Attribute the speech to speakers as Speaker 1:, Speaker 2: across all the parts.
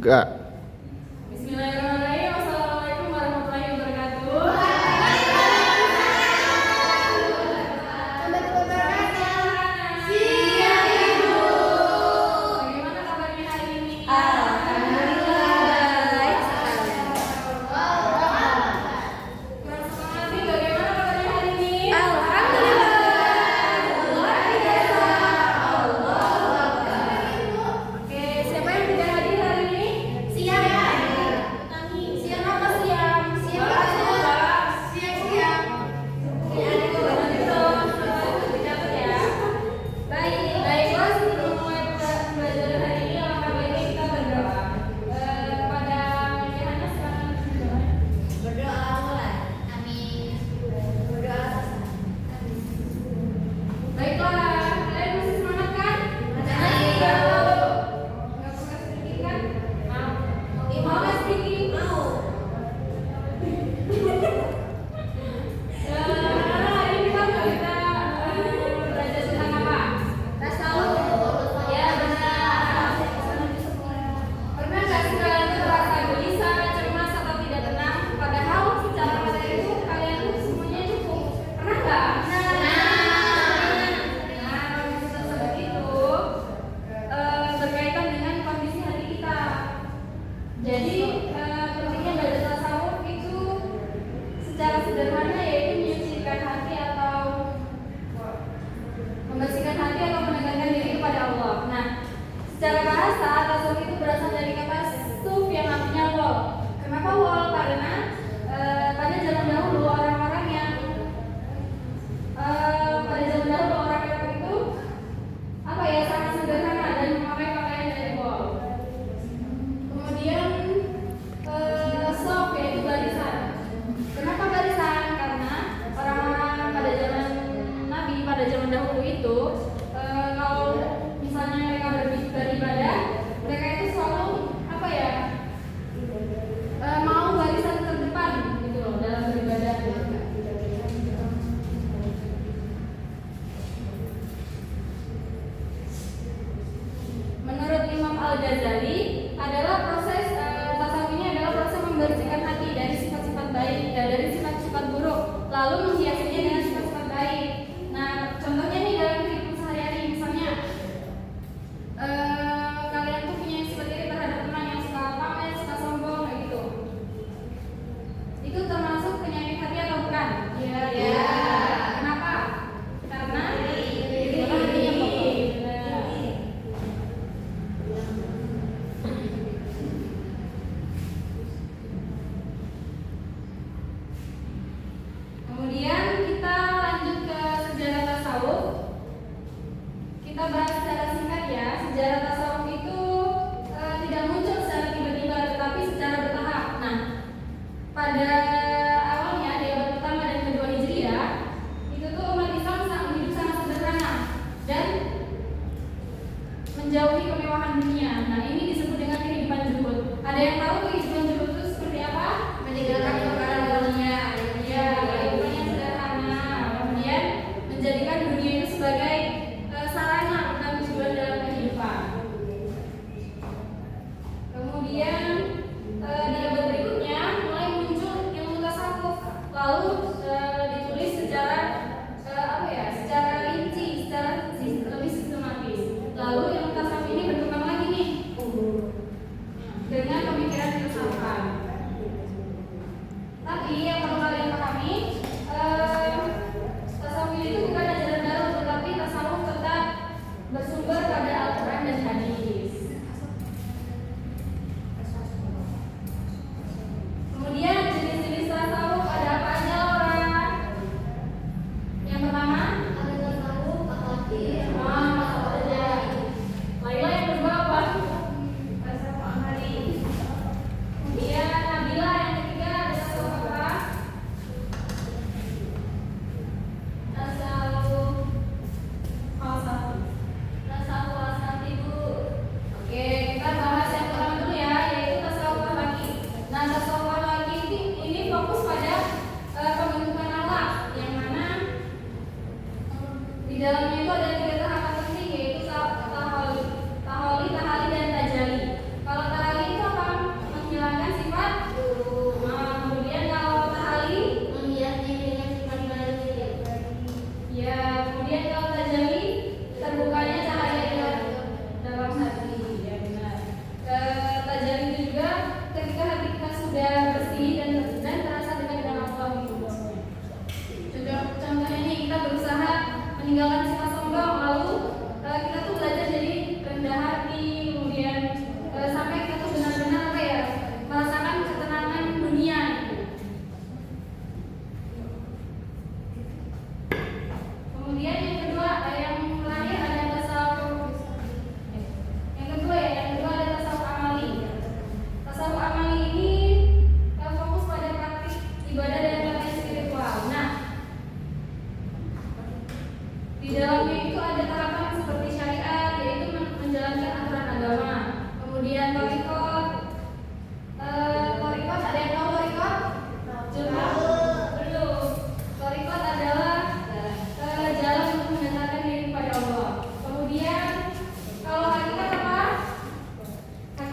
Speaker 1: Enggak.
Speaker 2: Bismillahirrahmanirrahim. Assalamualaikum warahmatullahi wabarakatuh. Siang Ibu. Bagaimana kabarnya hari ini?
Speaker 3: Alhamdulillah baik sekali.
Speaker 2: Kurang semangat nih, bagaimana kabarnya hari ini?
Speaker 3: Alhamdulillah luar biasa.
Speaker 2: Oke, siapa yang tidak hadir hari ini?
Speaker 3: Siang.
Speaker 2: Siang apa siang? Siang. Ini adik gue banget itu. Dicatat ya. Baiklah, sebelum mulai pembelajaran hari ini, alangkah baiknya kita berdoa. Pada Yohana silakan berdoa.
Speaker 3: Berdoa mulai. Amin. Berdoa.
Speaker 2: Baiklah, kalian masih semangat kan?
Speaker 3: Masih.
Speaker 2: Nggak suka speaking kan? Mau nggak speaking?
Speaker 3: Mau.
Speaker 2: Hari ini kita belajar tentang apa?
Speaker 3: Tasawuf.
Speaker 2: Ya benar. Pernah nggak sih kalian tuh merasa gelisah, cemas atau tidak tenang? Padahal secara materi itu kalian tuh semuanya cukup. Pernah nggak? Nah, kondisi tersebut itu berkaitan dengan kondisi hati kita. Jadi pentingnya belajar tasawuf itu secara sederhana yaitu menyucikan hati atau membersihkan hati atau mendekatkan diri kepada Allah. Nah, secara bahasa tasawuf itu berasal dari kata suf yang artinya wol. Kenapa wol? Karena pada zaman dahulu orang-orang yang itu apa ya, sangat sederhana dan memakai pakaian dari wol. Kemudian sof yaitu barisan. Kenapa barisan? Karena orang-orang pada zaman Nabi pada zaman dahulu itu kalau misalnya mereka beribadah, mereka itu selalu apa ya, mau barisan terdepan gitu loh dalam beribadah. Menurut Imam Al-Ghazali adalah proses tasawuf ini adalah proses membersihkan hati dari sifat-sifat baik dan dari sifat-sifat buruk, lalu menghiasinya dengan sifat-sifat baik. Nah, contohnya nih dalam kehidupan sehari-hari, misalnya kalian tuh punya sifat iri terhadap teman yang suka pamer, suka sombong, kayak gitu. Itu termasuk penyakit hati atau bukan? Iya. Kenapa? Karena iri hatinya kotor. Benar. Kemudian kita lanjut ke sejarah tasawuf. Kita bahas secara singkat ya. Sejarah tasawuf itu tidak muncul secara tiba-tiba, tetapi secara bertahap. Nah, pada awalnya di abad pertama dan kedua Hijriah, itu tuh umat Islam hidup sangat sederhana dan menjauhi kemewahan dunia. Nah, ini disebut dengan kehidupan zuhud. Ada yang tahu kehidupan zuhud itu seperti apa?
Speaker 3: Meninggalkan perkara dunia.
Speaker 2: Ya, kehidupan yang sederhana. Kemudian menjadikan dunia itu sebagai sarana bukan tujuan dalam kehidupan. Kemudian di abad berikutnya mulai muncul ilmu tasawuf, lalu ditulis secara secara rinci, secara lebih sistematis. Lalu ilmu tasawuf ini berkembang lagi nih dengan pemikiran filsafat. Tapi yang perlu kalian pahami, tasawuf itu bukan ajaran baru, tetapi tasawuf tetap bersumber pada Al-Quran dan hadis. Kemudian jenis-jenis tasawuf ada apa aja, Laura? Yang pertama,
Speaker 3: Ada tasawuf akhlaki.
Speaker 2: apa aja? Laila yang kedua apa?
Speaker 3: Tasawuf amali.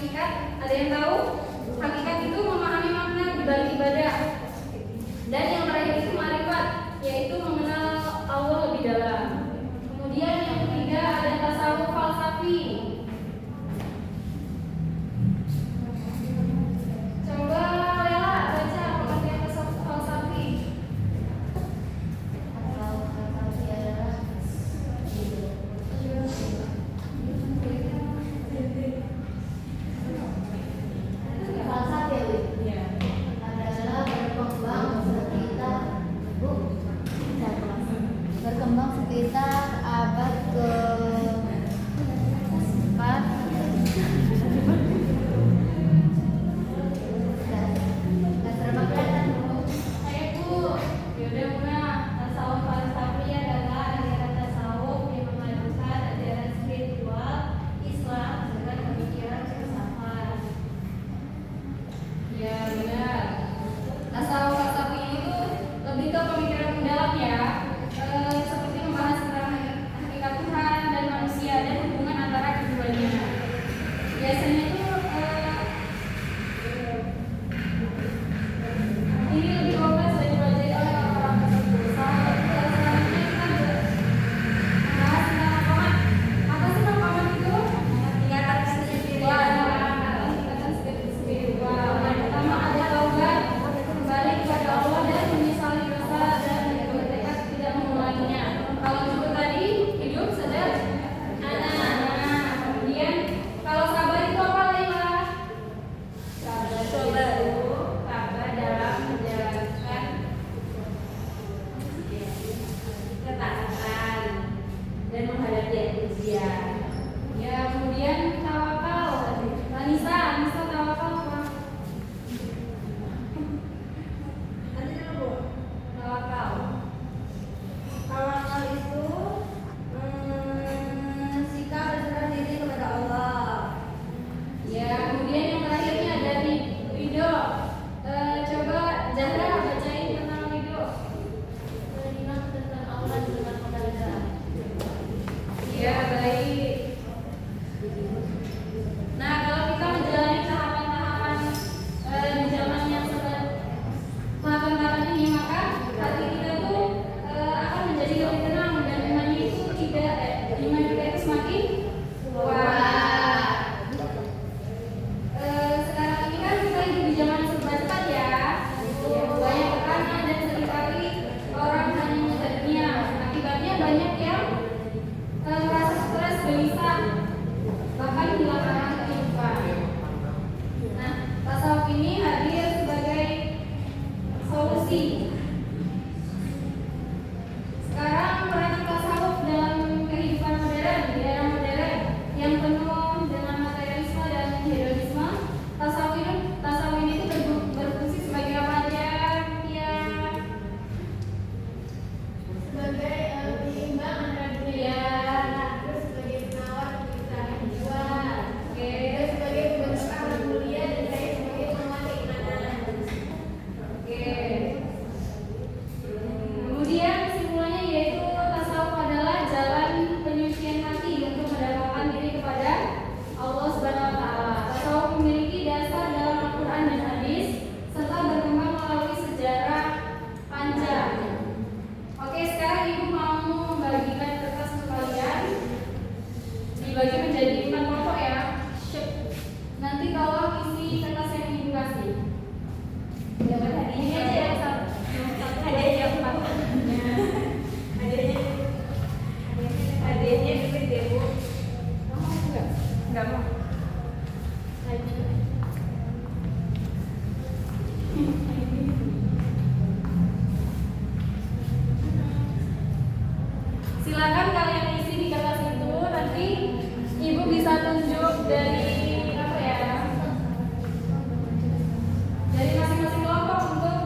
Speaker 2: hakikat. Ada yang tahu? Hakikat itu memahami makna di balik ibadah. Dan yang terakhir itu ma'rifat, yaitu mengenal Allah lebih dalam. Kemudian yang ketiga ada tasawuf falsafi. Coba Lela baca pengertian tasawuf falsafi.
Speaker 3: Berkembang sekitar abad ke-4.
Speaker 2: Yaudah Muna, tasawuf falsafi adalah aliran tasawuf yang memadukan ajaran spiritual Islam dengan pemikiran filsafat. Ya benar. Tasawuf falsafi itu lebih ke pemikiran mendalam ya, seperti membahas tentang hakikat Tuhan dan manusia dan hubungan antara keduanya. Biasanya itu ini lebih kompleks dan dipelajari oleh orang-orang tersebut. Selanjutnya kita membahas tentang maqamat. Apa sih maqamat itu? Tingkatan spiritual. Tingkatan spiritual. Yang pertama ada taubat, kembali kepada Allah dan menyesali dosa dan bertekad tidak mengulanginya. Kalau itu tadi hidup sadar. Kemudian kalau sabar itu apa Laila? Sabar dalam menjalankan ketaatan dan menghadapi ujian. Ya, kemudian tawakal. Anissa tawakal apa? Tawakal.
Speaker 3: Tawakal itu sikap berserah diri kepada Allah.
Speaker 2: Ya, kemudian yang terakhirnya dari Ridho. Coba Zahra bacain tentang Ridho.
Speaker 3: Beriman tentang Allah dengan modal.
Speaker 2: Ya, baik. Nah, kalau kita menjalani tahapan-tahapan di zaman yang tahapan-tahapan ini, maka hati kita tuh akan menjadi lebih tenang dan imannya itu iman kita itu semakin kuat. Sekarang ini kan kita hidup di zaman serba cepat ya, banyak tekanan dan seringkali orang hanya mengejar dunia. Akibatnya banyak yang merasa stres, gelisah, bahkan kehilangan kehidupan. Nah, tasawuf ini hadir sebagai solusi. Sekarang peran tasawuf dalam kehidupan modern, di era modern yang penuh dengan materialisme dan hedonisme, tasawuf ini itu berfungsi sebagai apa aja? Ya,
Speaker 3: Sebagai penyeimbang antara dunia, terus sebagai penawar kegiatan jiwa, terus sebagai pembentuk akhlak mulia dan saya sebagai penguat keimanan.
Speaker 2: oke. Kemudian kesimpulannya yaitu tasawuf adalah jalan penyucian hati untuk mendapatkan diri kepada Allah Subhanahu wa taala. Tasawuf memiliki dasar dalam Al-Qur'an dan hadis serta berkembang melalui sejarah panjang. Oke, sekarang Ibu mau membagikan kertas untuk kalian. Dibagi menjadi 4 kelompok ya. Nanti tolong isi kertas yang Ibu kasih. Dapat hadiahnya aja ya, hadiahnya 4. Hadiahnya itu deh Bu. Mau enggak? Enggak mau. Silakan kalian isi di kertas itu, nanti Ibu bisa tunjuk dari apa ya? Dari masing-masing kelompok untuk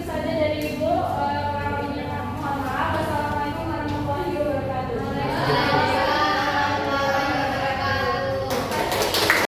Speaker 2: saja